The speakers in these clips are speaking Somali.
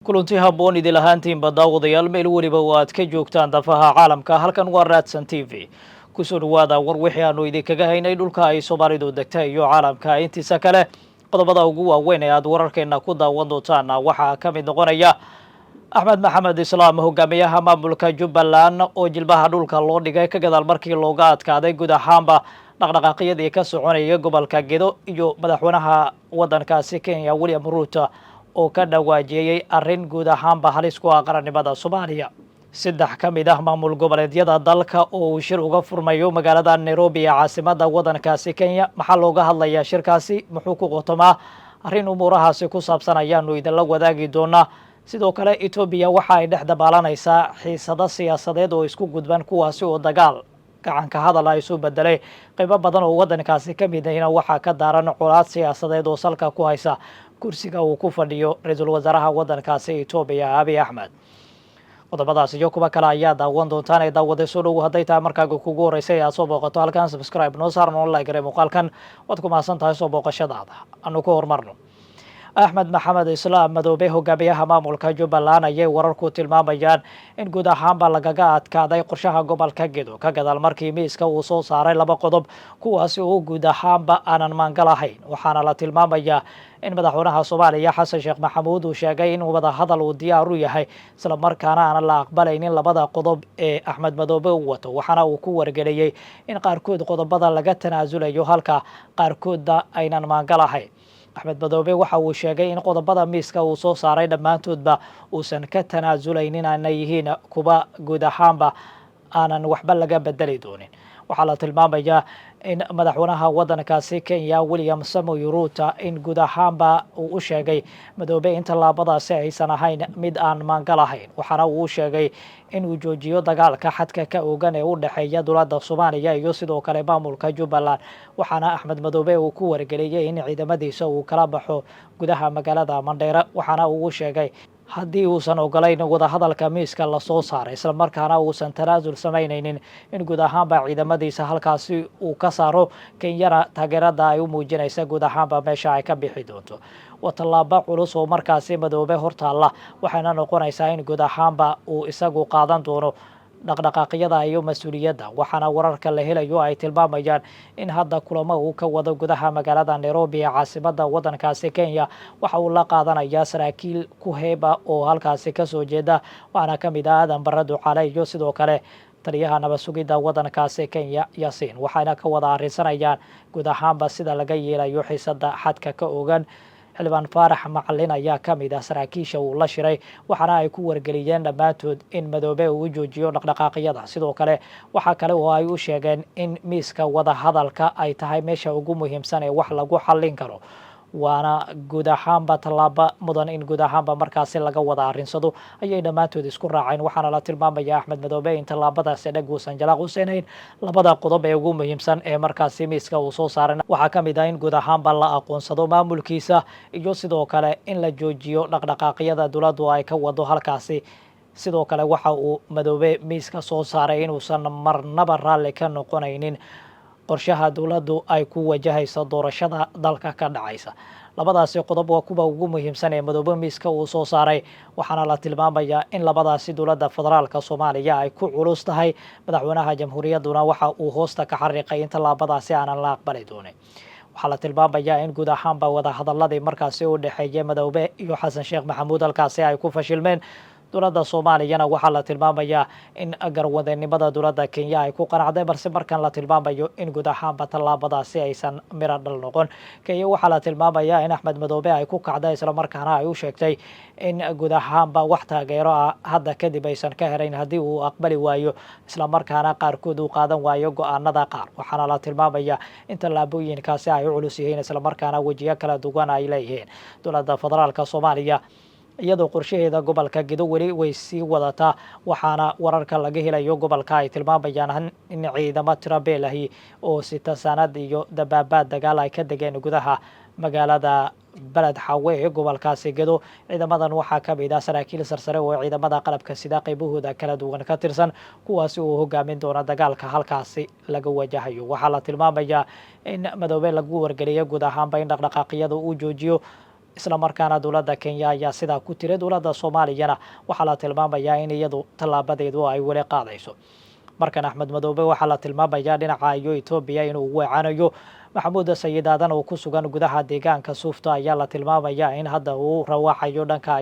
kulanti habboon idil ahaantiinba daawadayaal meel weliba oo aad ka joogtaan dafaha caalamka halkan waa raadsan t v kusoo dhawaada war wixii aanu idinkaga haynay dhulka ay soomaalidu degta iyo caalamka intiisa kale qodobada ugu waaweyn ee aad wararkeena ku daawan doontaana waxaa ka mid noqonaya axmed maxamed islaam hogaamiyaha maamulka jubbaland oo jilbaha dhulka loo dhigay ka gadaal markii looga adkaaday guud ahaanba dhaqdhaqaaqyadii ka soconaya gobolka gedo iyo madaxweynaha waddankaasi kenya william ruuto oo ka dhawaajiyey arrin guud ahaanba halis ku ah qarannimada soomaaliya saddex ka mid ah maamul goboleedyada dalka oo uu shir uga furmayo magaalada nairobi ee caasimada waddankaasi kenya maxaa looga hadlayaa shirkaasi muxuu ku qotomaa arrin umuurahaasi ku saabsan ayaanu idinla wadaagi doonaa sidoo kale etoobiya waxa ay dhex dabaalanaysaa xiisado siyaasadeed oo isku gudban kuwaasi oo dagaal gacanka hadal isu bedelay qaybo badan oo waddankaasi ka mid ahina waxaa ka daaran colaad siyaasadeed oo salka ku haysa kursiga uu ku fadhiyo ra-iisul wasaaraha waddankaasi etoobiya abiy axmed qodobadaas iyo kuwa kale ayaa daawan doontaan ee daawada soo dhow hadday tahay markaaga kugu horreysay aad soo booqato halkan subscribe noo saar noo like gare muuqaalkan waad ku mahadsan tahay soo booqashadaada anu ku horumarno axmed maxamed islaam madoobe hogaamiyaha maamulka jubbaland ayay wararku tilmaamayaan in guud ahaanba lagaga adkaaday qorshaha gobolka gedo ka gadaal markii miiska uu soo saaray laba qodob kuwaasi oo guud ahaanba aanan maangal ahayn waxaana la tilmaamayaa in madaxweynaha soomaaliya xasan sheekh maxamuud uu sheegay in wada hadal uu diyaar u yahay isla markaana aanan la aqbalaynin labada qodob ee axmed madoobe u wato waxaana uu ku wargeliyey in qaarkood qodobada laga tanaasulayo halka qaarkoodna aynan maangal ahayn axmed madoobe waxa uu sheegay in qodobada miiska uu soo saaray dhammaantoodba uusan ka tanaasuleynin aanay yihiin kuwa guud ahaanba aanan waxba laga bedeli doonin waxaa la tilmaamayaa in madaxweynaha waddankaasi kenya william samoy ruuto in guud ahaanba uu u sheegay madoobe in tallaabadaasi aysan ahayn mid aan maangal ahayn waxaana uu sheegay in uu joojiyo dagaalka xadka ka ogan ee u dhexeeya dowladda soomaaliya iyo sidoo kale maamulka jubbaland waxaana axmed madoobe uu ku wargeliyey in ciidamadiisa uu kala baxo gudaha magaalada mandheere waxaana uu sheegay haddii uusan ogolayn wadahadalka miiska lasoo saaray islamarkaana uusan tanaasul samaynaynin in guud ahaanba ciidamadiisa halkaasi uu ka saaro kenyana taageerada ay u muujinaysa guud ahaanba meesha ay ka bixi doonto waa tallaabo culus oo markaasi madoobe hortaalla waxayna noqonaysaa in guud ahaanba uu isagu qaadan doono dhaqdhaqaaqyada iyo mas-uuliyadda waxaana wararka la helayo ay tilmaamayaan in hadda kulamo uu ka wado gudaha magaalada nairobi ee caasimada waddankaasi kenya waxa uu la qaadanayaa saraakiil ku heeba oo halkaasi kasoo jeeda waxaana ka mid ah aadan barre ducale iyo sidoo kale taliyaha nabad sugidda waddankaasi kenya yaasiin waxayna ka wada arrinsanayaan guud ahaanba sida laga yeelayo xiisada xadka ka ogan xildhibaan faarax macalin ayaa ka mid ah saraakiisha uu la shiray waxaana ay ku wargeliyeen dhammaantood in madoobe uu u joojiyo dhaqdhaqaaqyada sidoo kale waxaa kale oo ay u sheegeen in miiska wada hadalka ay tahay meesha ugu muhiimsan ee wax lagu xallin karo waana guud ahaanba tallaabo mudan in guud ahaanba markaasi laga wada arrinsado ayay dhammaantood isku raaceen waxaana la tilmaamaya axmed madoobe in tallaabadaasi dheg uusan jalaaq u siinayn labada qodob ee ugu muhiimsan ee markaasi miiska uu soo saaray waxaa ka mid ah in guud ahaanba la aqoonsado maamulkiisa iyo sidoo kale in la joojiyo dhaqdhaqaaqyada dowladdu ay ka wado halkaasi sidoo kale waxa uu madoobe miiska soo saaray inuusan marnaba raalli ka noqonaynin qorshaha dowladdu ay ku wajahayso doorashada dalka ka dhacaysa labadaasi qodob waa kuwa ugu muhiimsan ee madoobe miiska uu soo saaray waxaana la tilmaamayaa in labadaasi dowladda federaalka soomaaliya ay ku culus tahay madaxweynaha jamhuuriyadduna waxa uu hoosta ka xariiqay in tallaabadaasi aanan la aqbali doonin waxaa la tilmaamayaa in guud ahaanba wadahadaladii markaasi u dhexeeyay madoobe iyo xasan sheekh maxamuud halkaasi ay ku fashilmeen dowladda soomaaliyana waxaa la tilmaamayaa in garwadeennimada dowladda kenya ay ku qanacday balse markan la tilmaamayo in guud ahaanba tallaabadaasi aysan miro dhal noqon kenya waxaa la tilmaamayaa in axmed madoobe ay ku kacday islamarkaana ay u sheegtay in guud ahaanba wax taageero ah hadda kadib aysan ka herayn haddii uu aqbali waayo islamarkaana qaarkood uu qaadan waayo go-aanada qaar waxaana la tilmaamayaa in tallaabooyinkaasi ay u culus yihiin islamarkaana wejiyo kala duwan ay leeyihiin dowladda federaalka soomaaliya iyadoo qorshaheeda gobolka gedo weli way sii wadataa waxaana wararka laga helayo gobolka ay tilmaamayaan in ciidamo tirabeel ahi oo sita sanad iyo dabaabaad dagaal ay ka degeen gudaha magaalada beled xawe ee gobolkaasi gedo ciidamadan waxaa ka mid ah saraakiil sarsare oo ciidamada qalabka sida qaybahooda kala duwan ka tirsan kuwaasi uu hogaamin doona dagaalka halkaasi laga wajahayo waxaa la tilmaamayaa in madoobe lagu wargeliyo guud ahaanba in dhaqdhaqaaqyada uu joojiyo isla markaana dowladda Kenya ayaa sidaa ku tiri dowladda Soomaaliyana waxaa la tilmaamayaa in iyadu tallaabadeedu ay weli qaadayso. markan Axmed Madoobe waxaa la tilmaamayaa dhinaca Itoobiya inuu weecanayo Maxamuud Sayid Aadan oo ku sugan gudaha deegaanka Suufta ayaa la tilmaamayaa in hadda uu rawaaxayo dhanka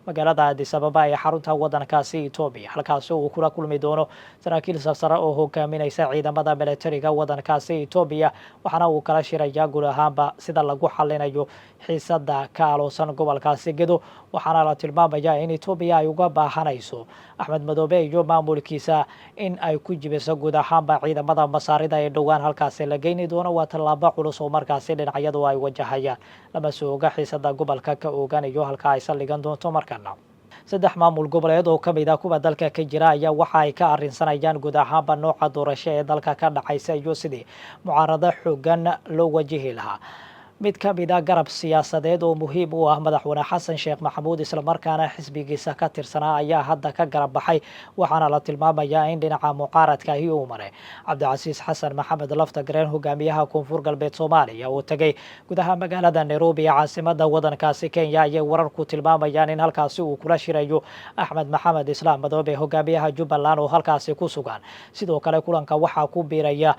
magaalada Addis Ababa ee xarunta waddankaasi Itoobiya, halkaas uu kula kulmi doono saraakiil sare oo hogaaminaysa ciidamada militariga waddankaasi Itoobiya, waxaana uu kala shirayaa guud ahaanba sida lagu xalinayo xiisada ka aloosan gobolkaasi Gedo, waxaana la tilmaamayaa in Itoobiya ay uga baahanayso Axmed Madoobe iyo maamulkiisa in ay ku jibiso guud ahaanba ciidamada masaarida ee dhowaan halkaasi la geyni doono. waa tallaabo culus oo markaasi dhinacyadu ay wajahayaan, lama soo oga xiisada gobolka ka ogaanayo halka ay saldhigan doonto. markana 3 maamul goboleed oo ka mid ah kuwa dalka ka jira ayaa waxa ay ka arrinsanayaan guud ahaanba nooca doorasho ee dalka ka dhacaysa iyo sidii mucaarado xoogan loo wajihi lahaa. mid ka mid ah garab siyaasadeed oo muhiim u ah madaxweyne xasan sheekh maxamuud isla markaana xisbigiisa ka tirsanaa ayaa hadda ka garab baxay, waxaana la tilmaamayaa in dhinaca mucaaradka ahi uu maray Cabdicasiis Xasan Maxamed Laftagareen, hogaamiyaha Koonfur Galbeed Soomaaliya oo tagay gudaha magaalada Nairobi ee caasimadda waddankaasi Kenya, ayay wararku tilmaamayaan in halkaasi uu kula shirayo Axmed Maxamed Islaam Madoobe, hogaamiyaha Jubbaland oo halkaasi ku sugan. sidoo kale kulanka waxaa ku biiraya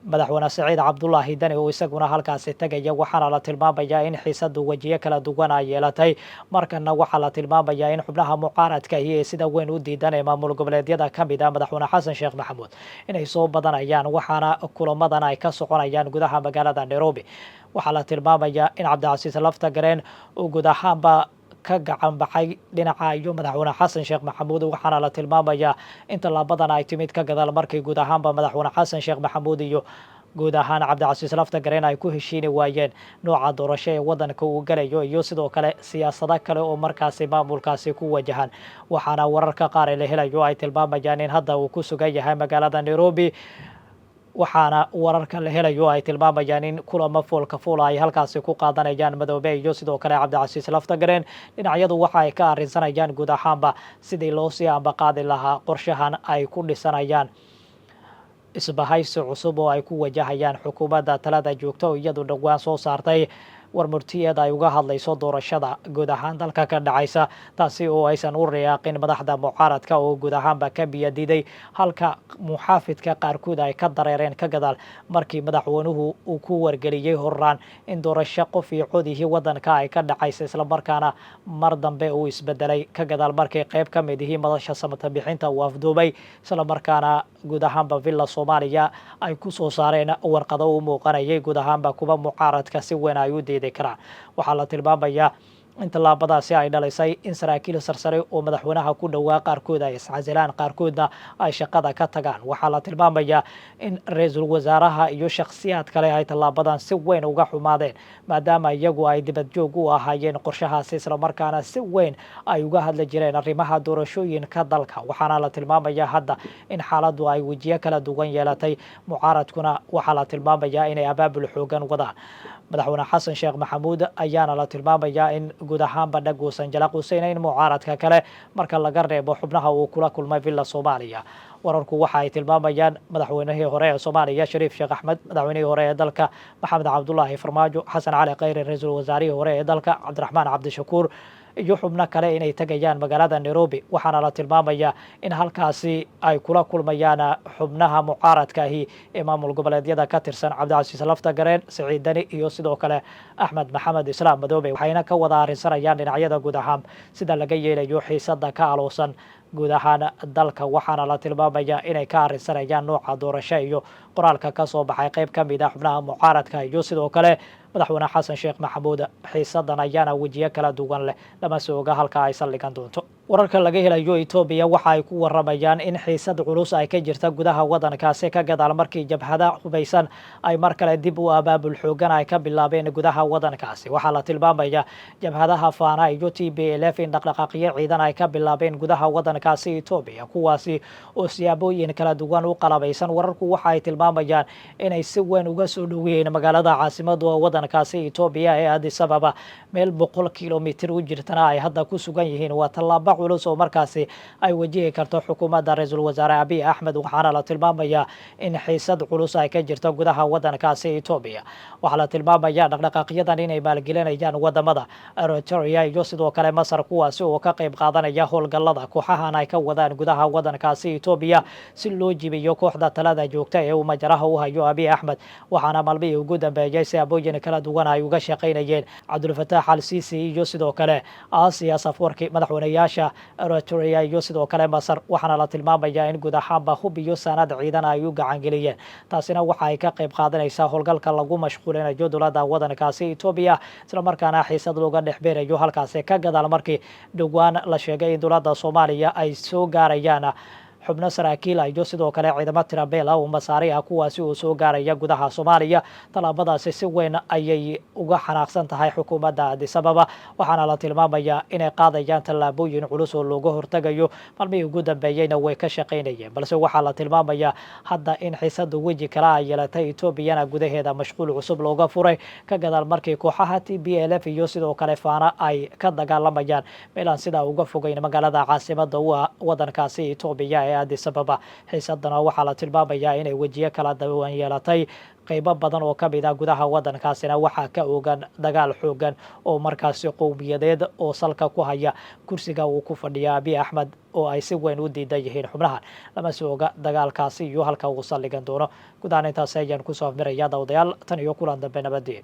madaxweyne Saciid Cabdullaahi Dani oo isaguna halkaasi tagaya, waxaana la tilmaamayaa in xiisadu wajiyo kala duwan ay yeelatay. markana waxaa la tilmaamayaa in xubnaha mucaaradka ee sida weyn u diidan ee maamul goboleedyada ka mid ah madaxweyne xasan sheekh maxamuud inay soo badanayaan, waxaana kulamadan ay ka soconayaan gudaha magaalada Nairobi. waxaa la tilmaamayaa in Cabdicasiis Laftagareen uu guud ahaanba ka gacan baxay dhinaca madaxweyne xasan sheekh maxamuud, waxaana la tilmaamayaa in tallaabadan ay timid ka gadaal markii guud ahaanba madaxweyne xasan sheekh maxamuud iyo guud ahaan Cabdicasiis Laftagareen ay ku heshiini waayeen nooca doorasho ee waddanka uu galayo iyo sidoo kale siyaasado kale oo markaasi maamulkaasi ku wajahan. waxaana wararka qaar ee la helayo ay tilmaamayaan in hadda uu ku sugan yahay magaalada Nairobi, waxaana wararka la helayo ay tilmaamayaan in kulamo foolka fool ay halkaasi ku qaadanayaan Madoobe iyo sidoo kale Cabdicasiis Laftagareen. dhinacyadu waxa ay ka arrinsanayaan guud ahaanba sidii loo sii ambaqaadi lahaa qorshahan ay ku dhisanayaan isbahaysi cusub oo ay ku wajahayaan xukuumadda talada joogta oo iyadu dhowaan soo saartay warmurtiyeed ay uga hadlayso doorashada guud ahaan dalka ka dhacaysa, taasi oo aysan u riyaaqin madaxda mucaaradka oo guud ahaanba ka biyadiiday, halka muxaafidka qaarkood ay ka dareereen ka gadaal markii madaxweynuhu uu ku wargeliyey horraan in doorasho qof iyo codihii waddanka ay ka dhacaysa, isla markaana mar dambe uu isbedelay ka gadaal markii qayb ka mid ihii madasha samata bixinta uu afduubay, isla markaana guud ahaanba villa Soomaaliya ay ku soo saareen warqado u muuqanayay guud ahaanba kuwa mucaaradka si weyn ay u diidi karaan. waxaa la tilmaamayaa in tallaabadaasi ay dhalisay in saraakiil sarsare oo madaxweynaha ku dhowaa qaarkood ay iscasilaan, qaarkoodna ay shaqada ka tagaan. waxaa la tilmaamayaa in ra-iisul wasaaraha iyo shakhsiyaad kale ay tallaabadan si weyn uga xumaadeen, maadaama iyagu ay dibad joog u ahaayeen qorshahaasi, isla markaana si weyn ay uga hadli jireen arrimaha doorashooyinka dalka. waxaana la tilmaamayaa hadda in xaaladdu ay wejiyo kala duwan yeelatay, mucaaradkuna waxaa la tilmaamayaa inay abaabul xoogan wadaan. madaxweyne xasan sheekh maxamuud ayaana la tilmaamayaa in guud ahaanba dhag uusan jalaqusaynayn mucaaradka kale marka laga reebo xubnaha uu kula kulmay villa Soomaaliya. wararku waxa ay tilmaamayaan madaxweynihii hore ee Soomaaliya Shariif Sheekh Axmed, madaxweynihii hore ee dalka Maxamed Cabdullaahi Farmaajo, Xasan Cali Khayre, ra'iisul wasaarihii hore ee dalka Cabdiraxmaan Cabdishakuur iyo xubno kale inay tagayaan magaalada Nairobi, waxaana la tilmaamayaa in halkaasi ay kula kulmayaan xubnaha mucaaradka ahi ee maamul goboleedyada ka tirsan Cabdicasiis Laftagareen, Saciid Dani iyo sidoo kale Axmed Maxamed Islaam Madoobe, waxayna ka wada arrinsanayaan dhinacyada guud ahaan sida laga yeelayo xiisada ka aloosan guud ahaan dalka. waxaana la tilmaamayaa inay ka arrinsanayaan nooca doorasho iyo qoraalka ka soo baxay qayb ka mid ah xubnaha mucaaradka iyo sidoo kale madaxweyne xasan sheekh maxamuud. xiisadan ayaana wejiyo kala duwan leh, lama soo oga halka ay saldhigan doonto. wararka laga helayo Itoobiya waxa ay ku waramayaan in xiisad culus ay ka jirta gudaha waddankaasi ka gadaal markii jabhada hubaysan ay mar kale dib u abaabul xoogan ay ka bilaabeen gudaha waddankaasi. waxaa la tilmaamayaa jabhadaha Faana iyo TPLF in dhaqdhaqaaqyo ciidan ay ka bilaabeen gudaha waddankaasi Itoobiya, kuwaasi oo siyaabooyin kala duwan u qalabaysan. wararku waxa ay tilmaamayaan inay si weyn uga soo dhoweeyeen magaalada caasimadda waddankaasi Itoobiya ee Addis Ababa, meel 100 kiiloomitir u jirtana ay hadda ku sugan yihiin. waa tallaabo culus oo markaasi ay wajihi karto xukuumadda ra-iisul wasaare abiy axmed waxaana la tilmaamayaa in xiisad culus ay ka jirto gudaha waddankaasi Ethiopia waxaa la tilmaamayaa dhaqdhaqaaqyadan inay maalgelinayaan wadamada Eritrea iyo sidoo kale Masar kuwaasi oo ka qayb qaadanaya howlgallada kooxahan ay ka wadaan gudaha waddankaasi Ethiopia si loo jibiyo kooxda talada joogta ee uu majaraha u hayo abiy axmed waxaana maalmihii ugu dambeeyay siyaabooyin kala duwan ay uga shaqaynayeen cabdulfataax al-siisi iyo sidoo kale Asiya Afwerki madaxweynayaasha Eritrea iyo sidoo kale Masar waxaana la tilmaamayaa in guud ahaanba hub iyo sanad ciidan ay u gacan geliyeen taasina waxa ay ka qayb qaadanaysaa howlgalka lagu mashquulinayo dowladda waddankaasi Ethiopia isla markaana xiisad looga dhex beerayo halkaasi ka gadaal markii dhowaan la sheegay in dowladda Soomaaliya ay soo gaarayaan xubno saraakiil iyo sidoo kale ciidamo tirabeel oo masaari ah kuwaasi oo soo gaaraya gudaha Soomaaliya talaabadaasi si weyn ayay uga xanaaqsan tahay xukuumadda Addis Ababa waxaana la tilmaamayaa inay qaadayaan tallaabooyin culus oo looga hortagayo maalmihii ugu dambeeyayna way ka shaqaynayeen balse waxaa la tilmaamayaa hadda in xiisadu weji kale ay yeelatay Ethiopiana gudaheeda mashquul cusub looga furay ka gadaal markii kooxaha TPLF iyo sidoo kale Faana ay ka dagaalamayaan meelaan sida uga fogeyn magaalada caasimadda u ah waddankaasi Ethiopia Addis Ababa xiisadana waxaa la tilmaamayaa inay wejiyo kala duwan yeelatay qaybo badan oo ka mid ah gudaha waddankaasina waxaa ka ogan dagaal xoogan oo markaasi qowmiyadeed oo salka ku haya kursiga uu ku fadhiya abiy axmed oo ay si weyn u diidan yihiin xubnahan lama soo oga dagaalkaasi iyo halka uu saldhigan doono guud ahaan intaasi ayaan kusoo afmiraya dawadayaal tan iyo kulan dambe nabadgeen